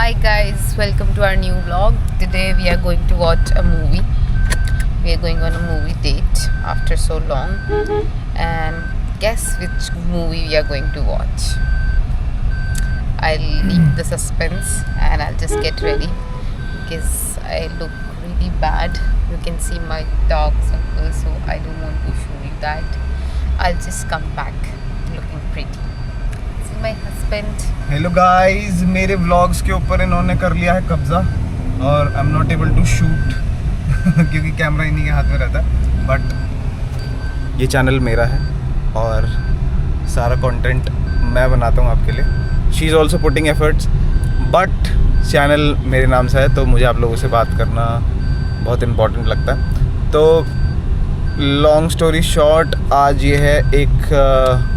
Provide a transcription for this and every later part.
Hi guys, welcome to our new vlog. Today we are going to watch a movie. We are going on a movie date after so long. And guess which movie we are going to watch. I'll leave the suspense and I'll just get ready because I look really bad. You can see my dark circles, so I don't want to show you that. I'll just come back looking pretty. See my husband. Hello guys, मेरे vlogs के ऊपर इन्होंने कर लिया है कब्जा और I am not able to shoot क्योंकि कैमरा इन्हीं के हाथ में रहता है। बट ये चैनल मेरा है और सारा कंटेंट मैं बनाता हूँ आपके लिए। She is also putting efforts, but channel मेरे नाम से है तो मुझे आप लोगों से बात करना बहुत इम्पोर्टेंट लगता है। तो लॉन्ग स्टोरी शॉर्ट, आज ये है एक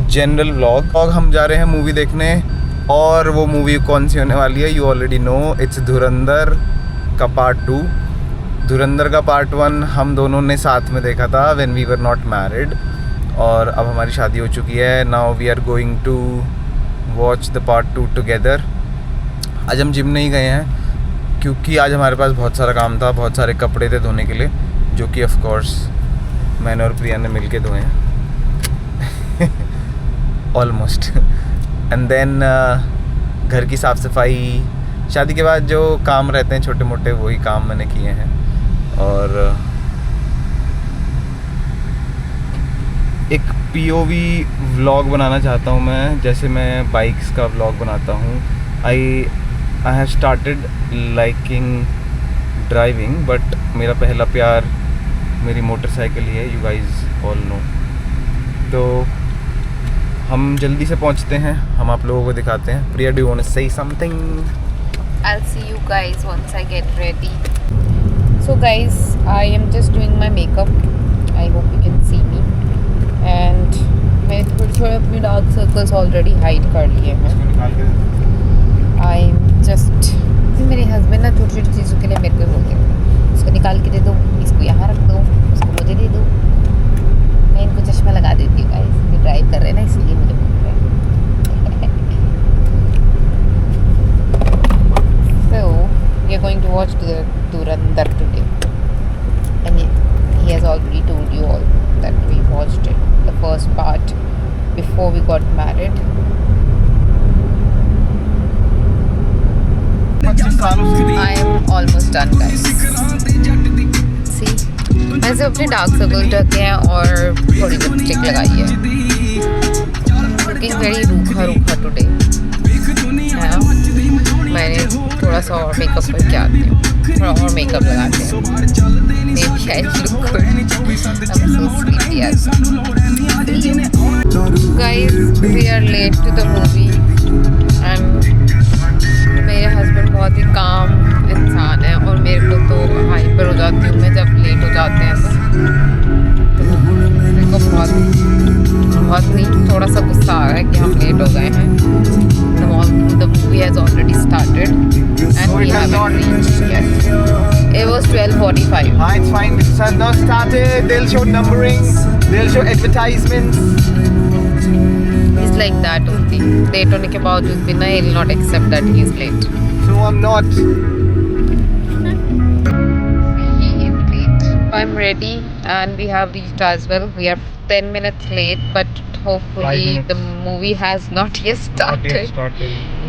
जनरल व्लॉग। हम जा रहे हैं मूवी देखने और वो मूवी कौन सी होने वाली है यू ऑलरेडी नो, इट्स धुरंधर का पार्ट 2। धुरंधर का पार्ट 1 हम दोनों ने साथ में देखा था when we were not married, और अब हमारी शादी हो चुकी है। Now we are going to watch the part 2 together. आज हम जिम नहीं गए हैं क्योंकि आज हमारे पास बहुत सारा काम था, बहुत सारे कपड़े थे धोने के लिए, जो कि ऑफ कोर्स मैंने और प्रिया ने मिल के धोए हैं ऑलमोस्ट। एंड देन घर की साफ़ सफाई, शादी के बाद जो काम रहते हैं छोटे मोटे, वही काम मैंने किए हैं। और एक पीओवी व्लॉग बनाना चाहता हूँ मैं, जैसे मैं बाइक्स का व्लॉग बनाता हूँ। I have started liking driving, but मेरा पहला प्यार मेरी मोटरसाइकिल ही है, यू गाइज ऑल नो। तो हम जल्दी से पहुंचते हैं, हम आप लोगों को दिखाते हैं। Priya, do you want to say something? I'll see you guys once I get ready. So guys, I am just doing my makeup. I hope you can see me. And मैंने थोड़े अपने डार्क सर्कल्स ऑलरेडी हाइड कर लिए हैं। I am just, मेरे husband ना छोटी छोटी चीज़ों के लिए मेरे को बोलते हैं, इसको निकाल के दे दो, इसको यहाँ रख दो, उसको मुझे दे दो। मैं इनको चश्मा लगा देती हूँ गाइस, ये ड्राइव कर रहे हैं ना, इसलिए मुझे बोल रहे हैं। So we are going to watch the Dhurandhar today, and he has already told you all that we watched it, the first part, before we got married. I am almost done guys. See, मैंने अपने dark circle ढके हैं और थोड़ी lipstick लगाई है। Looking very रूखा रूखा टुडे। मैंने थोड़ा सा और मेकअप करके आती हूँ, थोड़ा और मेकअप लगाते हैं। Maybe I look good. I'm so sleepy as guys, we are late to the movie and मेरे हस्बैंड बहुत ही काम इंसान है और मेरे को तो हाइपर हो जाती हूँ मैं जब लेट हो जाते हैं तो मेरे को बहुत नहीं, थोड़ा सा गुस्सा आ रहा है कि हम लेट हो गए हैं। The movie has already started and we haven't reached yet. It was 12:45. It's fine, it has not started. They'll show numbering, they'll show advertisements. He's like that only. Late होने के बावजूद भी ना, he will not accept that he is late. So I'm not. He is late. I'm ready and we have reached as well. We are 10 minutes late, but hopefully the movie has not yet started.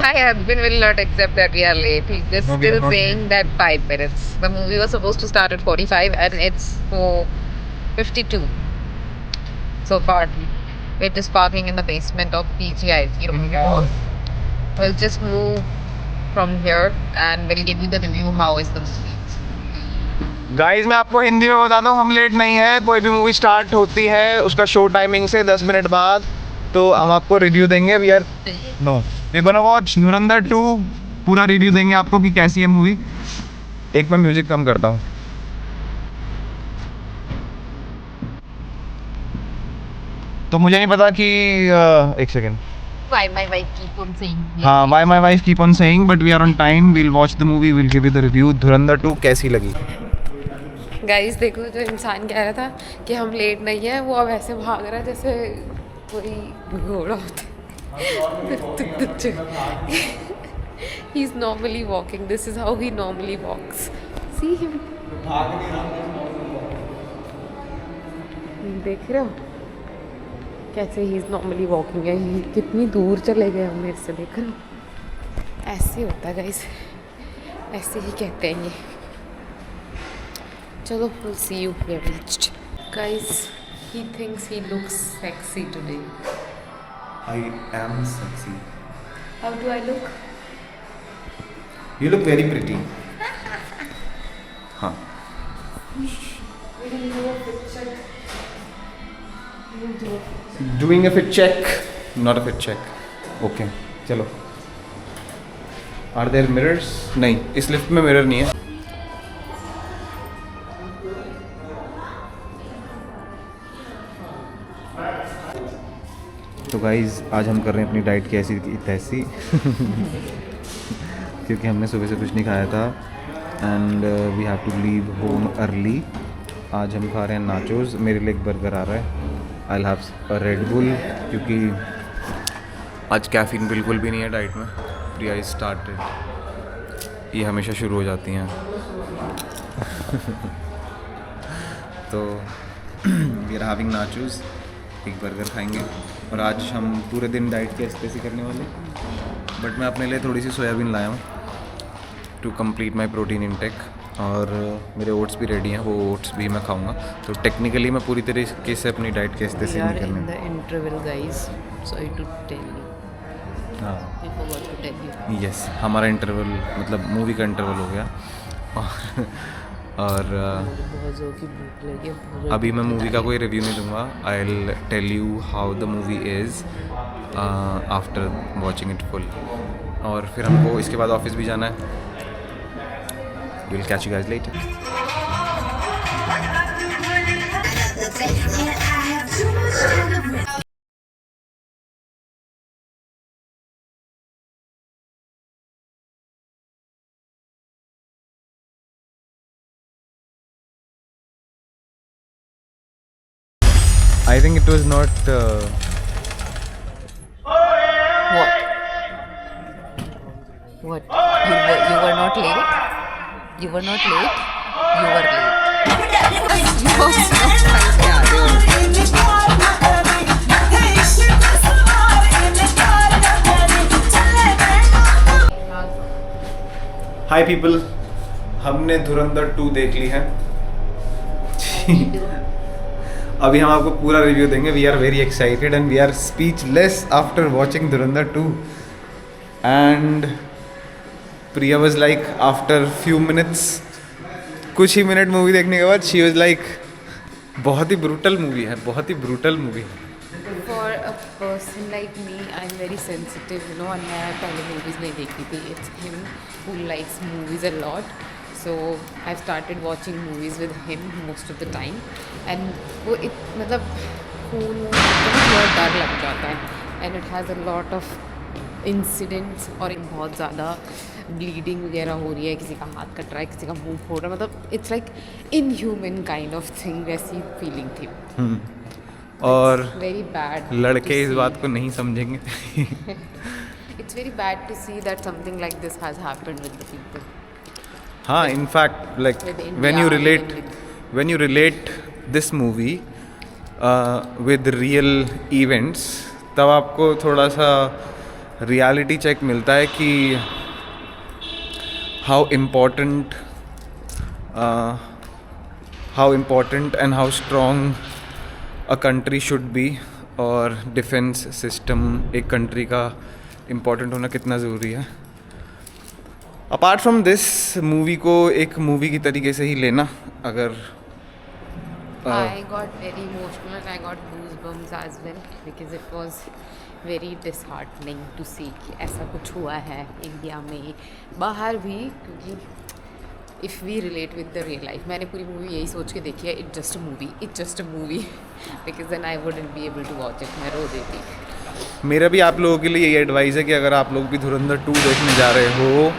My husband will not accept that we are late. He's just still saying that 5 minutes. The movie was supposed to start at 45 and it's 4:52. So far, we're just parking in the basement of PGI. We'll just move from here and we'll give you the review how is the movie. Guys, मैं आपको हिंदी में बताता हूँ, हम late नहीं है। कोई भी मूवी स्टार्ट होती है उसका शो टाइमिंग से 10 मिनट बाद, तो हम आपको रिव्यू देंगे। वी गोना वॉच धुरंधर 2, पूरा रिव्यू देंगे आपको कि कैसी है मूवी। एक मैं म्यूजिक कम करता हूँ। तो मुझे नहीं पता कि एक second. Why my wife keep on saying? हाँ, why my wife keep on saying, but we are on time. We'll watch the movie. We'll give you the review. धुरंधर 2 कैसी लगी? गाइस देखो, जो इंसान कह रहा था कि हम लेट नहीं है, वो अब ऐसे भाग रहा है जैसे कोई घोड़ा होता है। He's normally walking. This is how he normally walks. See him. देख रहे हो कैसे ही नॉर्मली वॉकिंग है. कितनी दूर चले गए हम मेरे से. देख रहे हो ऐसे होता है गाइस. ऐसे ही कहते हैं ये. चलो we'll see you. We have reached. Guys, he thinks he looks sexy today. I am sexy. How do I look? You look very pretty. हाँ. Doing a fit check, not a fit check. Okay, चलो. Are there mirrors? नहीं, इस lift में mirror नहीं है. तो guys आज हम कर रहे हैं अपनी डाइट की ऐसी की तैसी क्योंकि हमने सुबह से कुछ नहीं खाया था and we have to leave home early. आज हम खा रहे हैं नाचोस. मेरे लिए एक बर्गर आ रहा है. I will have a red bull क्योंकि आज कैफीन बिल्कुल भी नहीं है डाइट में. प्रिया इज स्टार्टेड. ये हमेशा शुरू हो जाती हैं. तो वी आर हैविंग नाचोस. एक बर्गर खाएंगे और आज हम पूरे दिन डाइट की ऐसे करने वाले. बट मैं अपने लिए थोड़ी सी सोयाबीन लाया हूँ to complete my protein intake. और मेरे ओट्स भी रेडी हैं. वो ओट्स भी मैं खाऊंगा. तो टेक्निकली मैं पूरी तरीके से अपनी डाइट के ऐसे नहीं करने. हाँ यस, हमारा इंटरवल मतलब मूवी का इंटरवल हो गया. और अभी मैं मूवी का कोई रिव्यू नहीं दूंगा. I will tell you how the movie is after watching it full. और फिर हमको इसके बाद ऑफिस भी जाना है. Will catch you guys later. I think it was not. What? What? You were not late? You were not late? You were late. You also not time पे आ रहे हो. Hi people, हमने धुरंधर 2 देख ली है. अभी हम आपको पूरा रिव्यू देंगे. We are very excited and we are speechless after watching Dhurandhar 2. And Priya was like after few minutes, कुछ ही मिनट मूवी देखने के बाद शी वाज लाइक बहुत ही ब्रूटल मूवी है. बहुत ही ब्रूटल मूवी है. For a person like me, I'm very sensitive, you know, और मैं पहले मूवीज़ नहीं देखती थी. It's him who likes movies a lot. So I've started watching movies with him most of the time. And वो मतलब खून थोड़ा डर लग जाता है. And it has a lot of incidents और बहुत ज़्यादा ब्लीडिंग वगैरह हो रही है. किसी का हाथ कट रहा है, किसी का मुंह फोड़ रहा है. मतलब it's like inhuman kind of thing. वैसी फीलिंग थी. और वेरी बैड. लड़के इस बात को नहीं समझेंगे. It's very bad to see that something like this has happened with the people. हाँ, in fact, like when you relate this movie with real events, तब आपको थोड़ा सा रियलिटी चेक मिलता है कि how important and how strong a country should be, और defence system एक कंट्री का इम्पोर्टेंट होना कितना ज़रूरी है. अपार्ट फ्रॉम दिस, मूवी को एक मूवी की तरीके से ही लेना. अगर I got very emotional and I got goosebumps as well because it was very disheartening to see कि ऐसा कुछ हुआ है इंडिया में, बाहर भी. क्योंकि if we relate with the real life, मैंने पूरी मूवी यही सोच के देखी है. It's just a movie because then I wouldn't be able to watch it. मैं रो देती. मेरा भी आप लोगों के लिए यही एडवाइस है कि अगर आप लोग भी धुरंधर 2 देखने जा रहे हो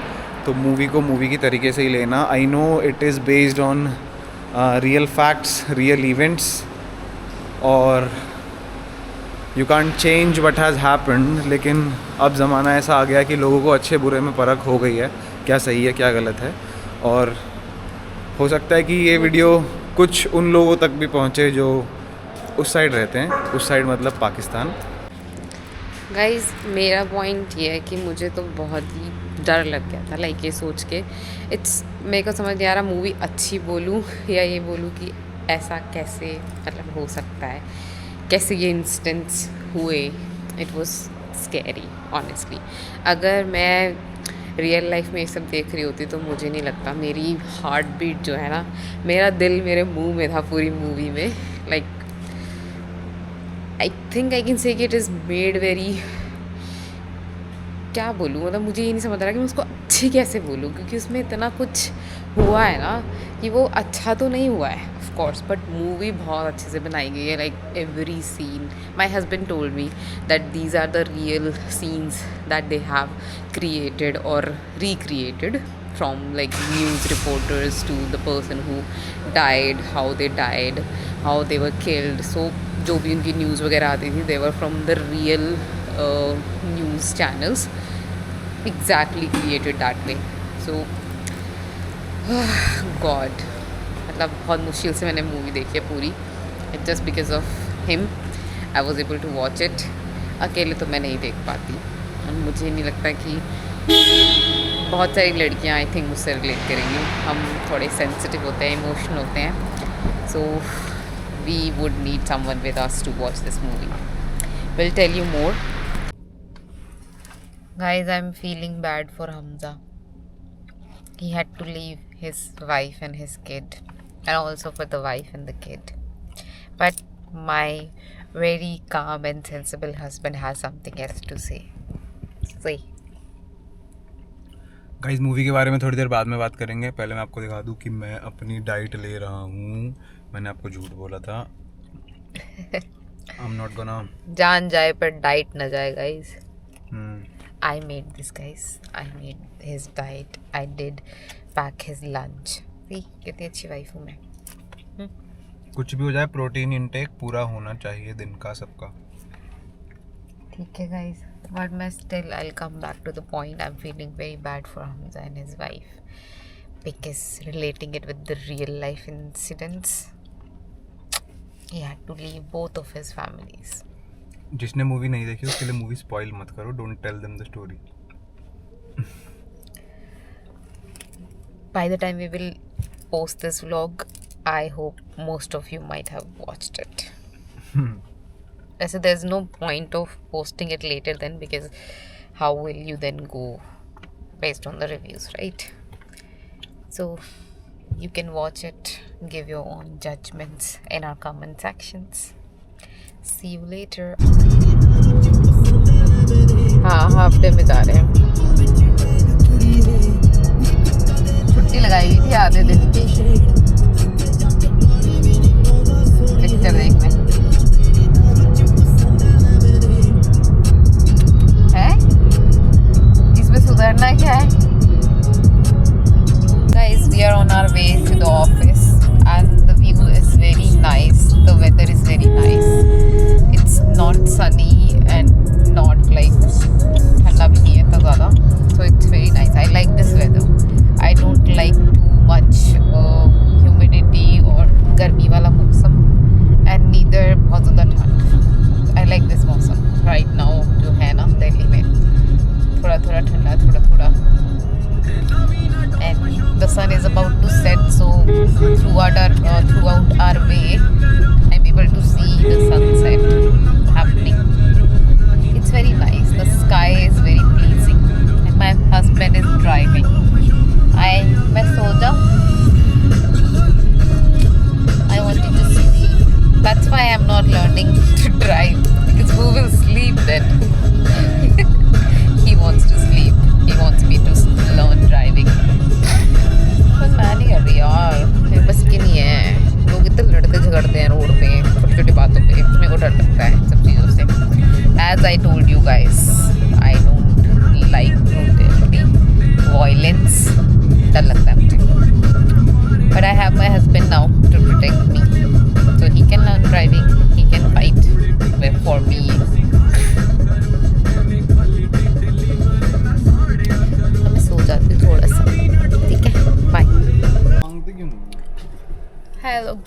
तो मूवी को मूवी की तरीके से ही लेना. I know it is based on real facts, real events, और you can't change what has happened, लेकिन अब ज़माना ऐसा आ गया कि लोगों को अच्छे बुरे में परख हो गई है, क्या सही है क्या गलत है। और हो सकता है कि ये वीडियो कुछ उन लोगों तक भी पहुँचे जो उस साइड रहते हैं, उस साइड मतलब पाकिस्तान। गाइज मेरा पॉइंट ये है कि मुझे तो बहुत ही डर लग गया था लाइक ये सोच के, मेरे को समझ नहीं आ रहा मूवी अच्छी बोलूँ या ये बोलूँ कि ऐसा कैसे मतलब हो सकता है, कैसे ये इंस्टेंस हुए। It was scary honestly. अगर मैं रियल लाइफ में ये सब देख रही होती तो मुझे नहीं लगता, मेरी हार्ट बीट जो है ना, मेरा दिल मेरे मुंह में था पूरी मूवी में। Like I think I can say कि इट इज़ मेड वेरी, क्या बोलूँ, मतलब मुझे ये नहीं समझ रहा कि मैं उसको अच्छी कैसे बोलूँ, क्योंकि उसमें इतना कुछ हुआ है ना कि वो अच्छा तो नहीं हुआ है ऑफ कोर्स, बट मूवी बहुत अच्छे से बनाई गई है। Like every scene, my husband told me that these are the real scenes that they have created और recreated from like news reporters to the person who died, how they died, how they were killed. So जो भी उनकी news वगैरह आती थी they were from the real news channels exactly created that way. So God, मतलब बहुत मुश्किल से मैंने मूवी देखी है पूरी, just because of him I was able to watch it. अकेले तो मैं नहीं देख पाती, और मुझे नहीं लगता कि बहुत सारी लड़कियां आई थिंक मुझसे रिलेट करेंगी। हम थोड़े सेंसिटिव होते हैं, इमोशनल होते हैं, so we would need someone with us to watch this movie. We'll tell you more. Guys, I'm feeling bad for Hamza. He had to leave his wife and his kid, and also for the wife and the kid. But my very calm and sensible husband has something else to say. Say. Guys movie के बारे में थोड़ी देर बाद में बात करेंगे, पहले मैं आपको दिखा दूं कि मैं अपनी डाइट ले रहा हूँ। मैंने आपको झूठ बोला था। I'm not gonna. जान जाए पर डाइट न जाए guys. I made this, guys. I made his diet. I did pack his lunch. See, कितनी अच्छी वाइफ हूँ मैं। कुछ भी हो जाए प्रोटीन इंटेक पूरा होना चाहिए दिन का सबका। ठीक है guys, but मैं still I'll come back to the point. I'm feeling very bad for Hamza and his wife because relating it with the real life incidents, he had to leave both of his families. जिसने movie नहीं देखी उसके लिए movie spoil मत करो, don't tell them the story. By the time we will post this vlog, I hope most of you might have watched it. So there's no point of posting it later then, because how will you then go based on the reviews, right? So you can watch it, give your own judgments in our comment sections. See you later. हाँ half day में जा रहे हैं, छुट्टी लगाई हुई थी आधे दिन की पिक्चर देखने। है इसमें सुधरना क्या है? Guys, we are on our way to the office and the view is very nice. The weather is very nice. It's not sunny and not like ठंडा भी नहीं है इतना ज़्यादा, so it's very nice. I like this weather. I don't like too much humidity और गर्मी वाला मौसम, and neither बहुत ज़्यादा ठंड। I like this मौसम right now जो है ना दिल्ली में, थोड़ा थोड़ा ठंडा थोड़ा थोड़ा, and the sun is about to set, so throughout our way I'm able to see the sunset happening. It's very nice. The sky is very pleasing and my husband is driving. मैं सो जाऊं? I wanted to sleep. That's why I'm not learning to drive, because who will sleep then? He wants to sleep. He wants me to learn driving. बस मैं नहीं कर रही यार, मेरे बस की नहीं है। लोग इतने लड़ते झगड़ते हैं रोड पे छोटी छोटी बातों पे, मेरे को डर लगता है सब चीज़ों से। As I told you guys, I don't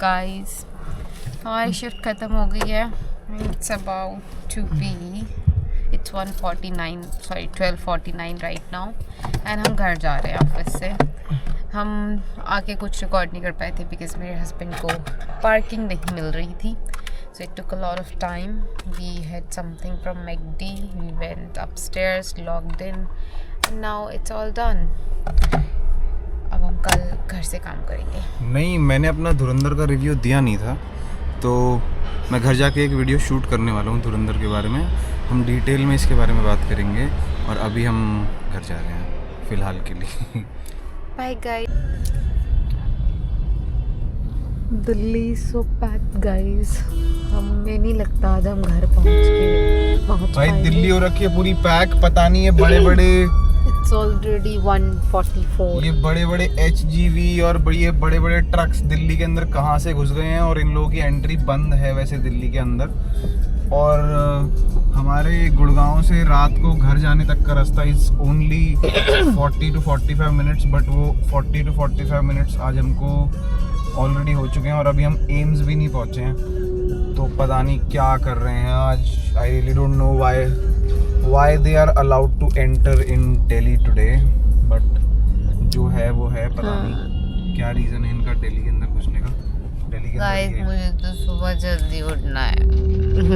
guys हमारी शिफ्ट ख़त्म हो गई है. It's about to be it's 1:49 sorry 12:49 right now and हम घर जा रहे हैं ऑफिस से. हम आके कुछ रिकॉर्ड नहीं कर पाए थे बिकॉज मेरे हस्बैंड को पार्किंग नहीं मिल रही थी. So it took a lot of time. We had something from McD. We went upstairs, logged in, and now it's all done. अब हम कल घर से काम करेंगे. नहीं, मैंने अपना धुरंधर का रिव्यू दिया नहीं था, तो मैं घर जाके एक वीडियो शूट करने वाला हूँ धुरंधर के बारे में. हम डिटेल में इसके बारे में बात करेंगे और अभी हम घर जा रहे हैं फ़िलहाल के लिए. Bye guys. दिल्ली सो पैक्ड गाइस. हमें नहीं लगता आज हम घर पहुंच भाई पाएंगे. दिल्ली हो रखी है पूरी पैक. पता नहीं है बड़े बड़े It's already 1:44. ये बड़े बड़े HGV और बड़े बड़े ट्रक्स दिल्ली के अंदर कहाँ से घुस गए हैं और इन लोगों की एंट्री बंद है वैसे दिल्ली के अंदर. और हमारे गुड़गांव से रात को घर जाने तक का रास्ता is only 40 to 45 minutes, but वो 40 to 45 मिनट्स आज हमको ऑलरेडी हो चुके हैं और अभी हम एम्स भी नहीं पहुँचे हैं. तो पता नहीं क्या कर रहे हैं आज. I really don't know why they are allowed to enter in Delhi today, but जो है वो है. पता नहीं क्या रीज़न है इनका दिल्ली के अंदर घुसने का. दिल्ली के गाइस अंदर मुझे तो सुबह जल्दी उठना है.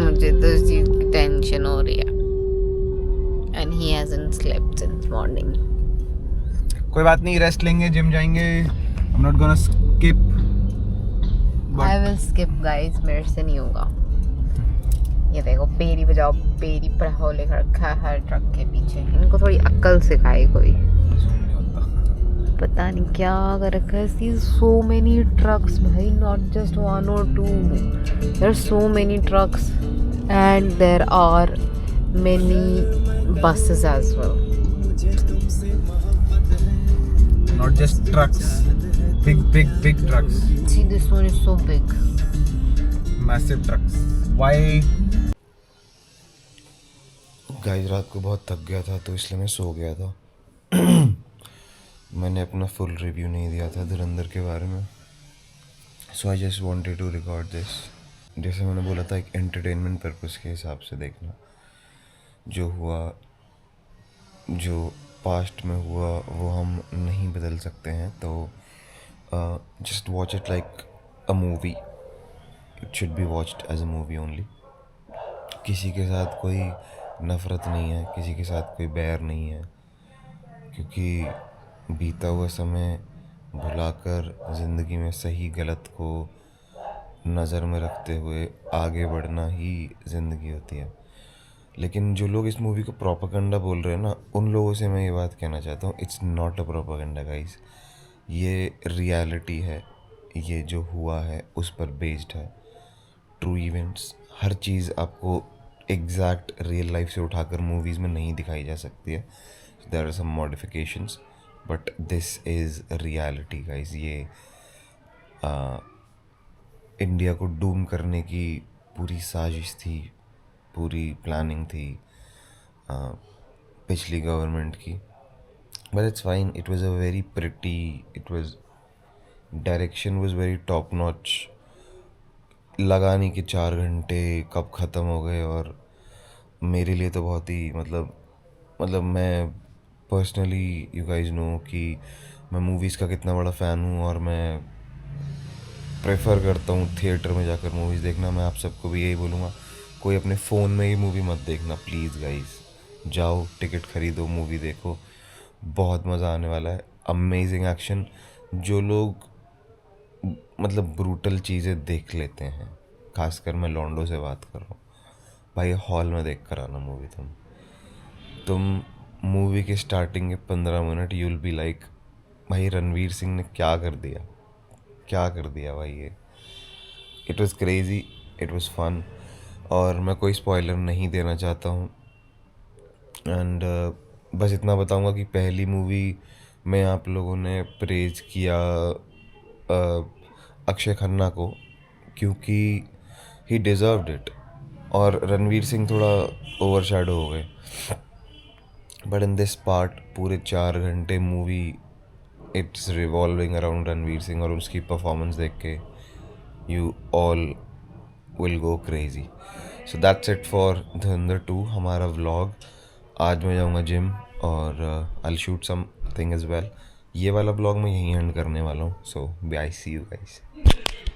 मुझे तो इस चीज़ की टेंशन हो रही है. And he hasn't slept since morning. कोई बात नहीं, रेस्ट लेंगे, जिम जाएंगे. I'm not gonna skip. I will skip guys. मेरे से नहीं होगा. ये देखो पेरी बजाओ, पेरी पढ़ाओ लेकर रखा है हर ट्रक के पीछे. इनको थोड़ी अक्ल सिखाए कोई. पता नहीं क्या कर रखा है. सी सो मेनी ट्रक्स भाई, not just 1 or 2. There are so many trucks and there are many buses as well. Not just trucks, big trucks. See, this one is so big. Massive trucks. Why? Guys रात को बहुत थक गया था तो इसलिए मैं सो गया था. मैंने अपना फुल रिव्यू नहीं दिया था धुरंधर के बारे में. So I just wanted to record this. जैसे मैंने बोला था एक एंटरटेनमेंट पर्पस के हिसाब से देखना. जो हुआ, जो पास्ट में हुआ वो हम नहीं बदल सकते हैं, तो just watch it like a movie. It should be watched as a movie only. किसी के साथ कोई नफ़रत नहीं है, किसी के साथ कोई बैर नहीं है, क्योंकि बीता हुआ समय भुलाकर ज़िंदगी में सही गलत को नज़र में रखते हुए आगे बढ़ना ही ज़िंदगी होती है. लेकिन जो लोग इस मूवी को प्रोपेगेंडा बोल रहे हैं ना, उन लोगों से मैं ये बात कहना चाहता हूँ, it's not a propaganda guys. ये रियलिटी है. ये जो हुआ है उस पर बेस्ड है. True events. हर चीज़ आपको एग्जैक्ट रियल लाइफ से उठाकर मूवीज़ में नहीं दिखाई जा सकती है. There are some modifications, but this is reality guys. ये इंडिया को डूम करने की पूरी साजिश थी, पूरी प्लानिंग थी पिछली गवर्नमेंट की. But it's fine. It was a very pretty, it was, direction was very top notch. लगा नहीं कि 4 घंटे कब ख़त्म हो गए. और मेरे लिए तो बहुत ही मतलब मैं पर्सनली, यू गाइज नो कि मैं मूवीज़ का कितना बड़ा फ़ैन हूँ और मैं प्रेफर करता हूँ थिएटर में जाकर मूवीज़ देखना. मैं आप सबको भी यही बोलूँगा, कोई अपने फ़ोन में ही मूवी मत देखना प्लीज़ गाइस. जाओ, टिकट ख़रीदो, मूवी देखो. बहुत मज़ा आने वाला है. Amazing action. जो लोग मतलब ब्रूटल चीज़ें देख लेते हैं, खासकर मैं लॉन्डो से बात कर रहा हूँ, भाई हॉल में देख कर आना मूवी. तुम मूवी के स्टार्टिंग के 15 minute you will be like, भाई रणवीर सिंह ने क्या कर दिया भाई. ये it was crazy, it was fun. और मैं कोई स्पॉइलर नहीं देना चाहता हूँ. एंड बस इतना बताऊँगा कि पहली मूवी में आप लोगों ने प्रेज किया अक्षय खन्ना को, क्योंकि ही डिज़र्व्ड इट. और रणवीर सिंह थोड़ा ओवरशैडो हो गए. बट इन दिस पार्ट पूरे 4 घंटे movie it's revolving around Ranveer Singh. और उसकी परफॉर्मेंस देख के you all will go crazy. So that's it for Dhurandhar 2 हमारा vlog. आज मैं जाऊँगा जिम और I'll shoot something as well. ये वाला vlog मैं यहीं एंड करने वाला हूँ. So bye, see you guys.